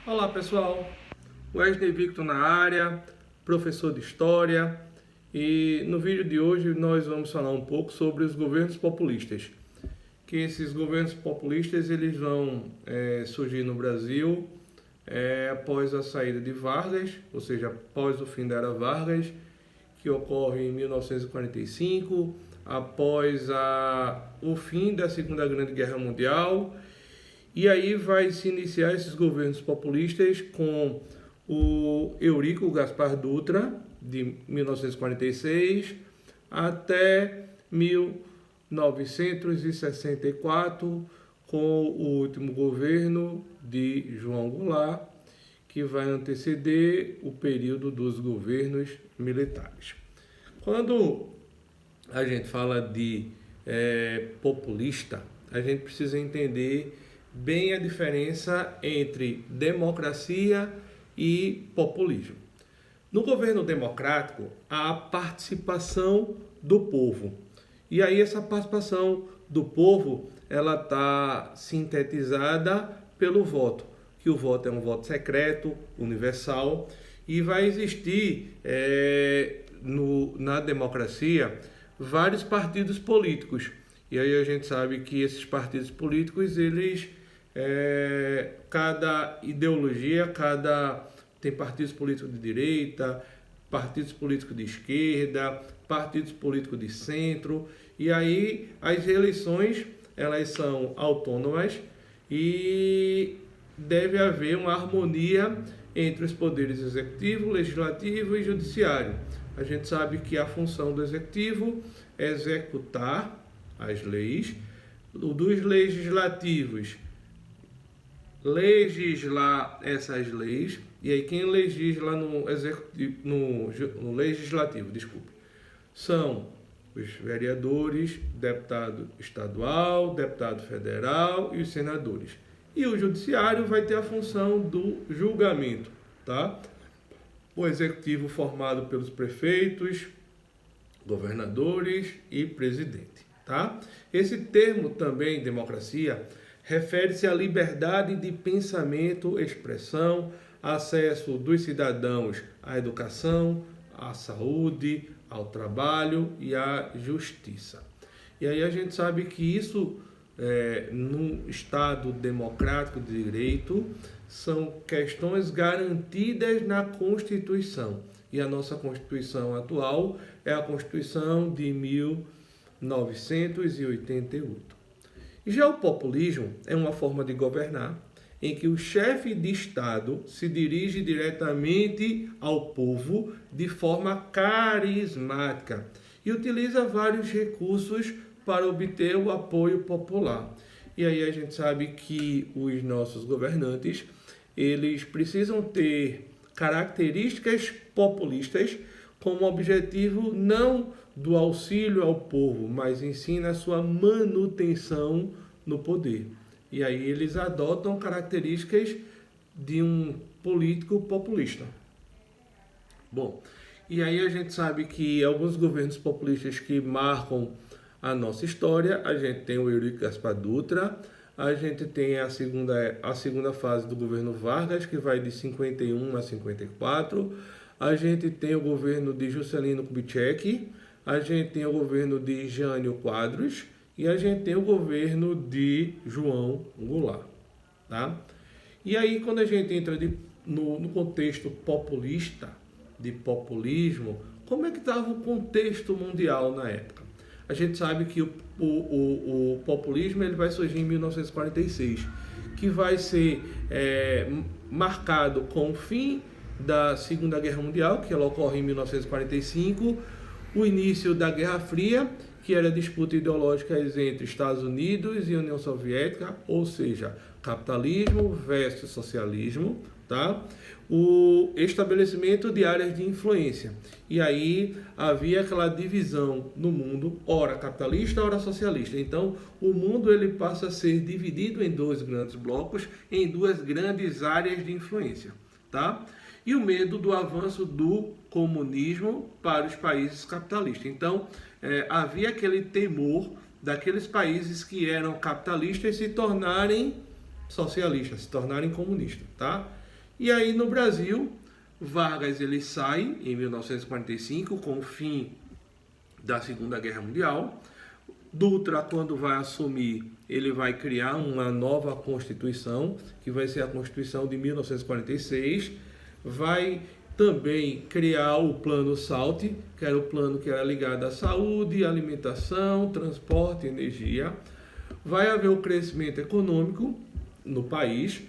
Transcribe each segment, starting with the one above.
Olá pessoal, Wesley Victor na área, professor de História, e no vídeo de hoje nós vamos falar um pouco sobre os governos populistas. Que esses governos populistas eles vão surgir no Brasil após a saída de Vargas, ou seja, após o fim da era Vargas, que ocorre em 1945, após o fim da Segunda Grande Guerra Mundial. E aí vai se iniciar esses governos populistas com o Eurico Gaspar Dutra, de 1946 até 1964, com o último governo de João Goulart, que vai anteceder o período dos governos militares. Quando a gente fala de populista, a gente precisa entender bem a diferença entre democracia e populismo. No governo democrático, há a participação do povo. E aí essa participação do povo, ela está sintetizada pelo voto, que o voto é um voto secreto, universal, e vai existir na democracia vários partidos políticos. E aí a gente sabe que esses partidos políticos, eles cada ideologia, tem partidos políticos de direita, partidos políticos de esquerda, partidos políticos de centro, e aí as eleições elas são autônomas e deve haver uma harmonia entre os poderes executivo, legislativo e judiciário. A gente sabe que a função do executivo é executar as leis, dos legislativos legislar essas leis, e aí quem legisla no legislativo, são os vereadores, deputado estadual, deputado federal e os senadores. E o judiciário vai ter a função do julgamento, tá? O executivo formado pelos prefeitos, governadores e presidente, tá? Esse termo também, democracia, refere-se à liberdade de pensamento, expressão, acesso dos cidadãos à educação, à saúde, ao trabalho e à justiça. E aí a gente sabe que isso, num Estado democrático de direito, são questões garantidas na Constituição. E a nossa Constituição atual é a Constituição de 1988. Já o populismo é uma forma de governar em que o chefe de Estado se dirige diretamente ao povo de forma carismática e utiliza vários recursos para obter o apoio popular. E aí a gente sabe que os nossos governantes, eles precisam ter características populistas como objetivo não do auxílio ao povo, mas ensina a sua manutenção no poder. E aí eles adotam características de um político populista. Bom, e aí a gente sabe que alguns governos populistas que marcam a nossa história, a gente tem o Eurico Gaspar Dutra, a gente tem a segunda fase do governo Vargas, que vai de 51 a 54, a gente tem o governo de Juscelino Kubitschek, a gente tem o governo de Jânio Quadros e a gente tem o governo de João Goulart, tá? E aí quando a gente entra no contexto populista, de populismo, como é que estava o contexto mundial na época? A gente sabe que o populismo ele vai surgir em 1946, que vai ser marcado com o fim da Segunda Guerra Mundial, que ela ocorre em 1945, o início da Guerra Fria, que era a disputa ideológica entre Estados Unidos e União Soviética, ou seja, capitalismo versus socialismo, tá? O estabelecimento de áreas de influência. E aí havia aquela divisão no mundo, ora capitalista, ora socialista. Então, o mundo ele passa a ser dividido em dois grandes blocos, em duas grandes áreas de influência, tá? E o medo do avanço do comunismo para os países capitalistas. Então, havia aquele temor daqueles países que eram capitalistas se tornarem socialistas, se tornarem comunistas, tá? E aí no Brasil, Vargas ele sai em 1945 com o fim da Segunda Guerra Mundial. Dutra, quando vai assumir, ele vai criar uma nova Constituição, que vai ser a Constituição de 1946. Vai também criar o Plano SALT, que era o plano que era ligado à saúde, alimentação, transporte, energia. Vai haver o crescimento econômico no país.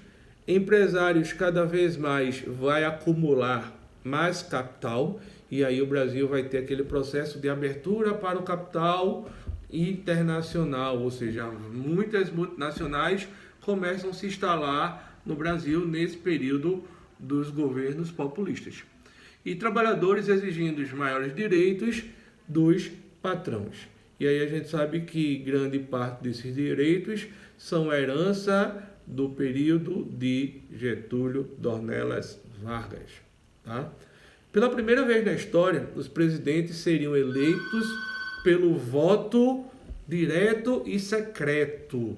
Empresários cada vez mais vai acumular mais capital, e aí o Brasil vai ter aquele processo de abertura para o capital internacional, ou seja, muitas multinacionais começam a se instalar no Brasil nesse período dos governos populistas. E trabalhadores exigindo os maiores direitos dos patrões. E aí a gente sabe que grande parte desses direitos são herança do período de Getúlio Dornelas Vargas. Tá? Pela primeira vez na história, os presidentes seriam eleitos pelo voto direto e secreto.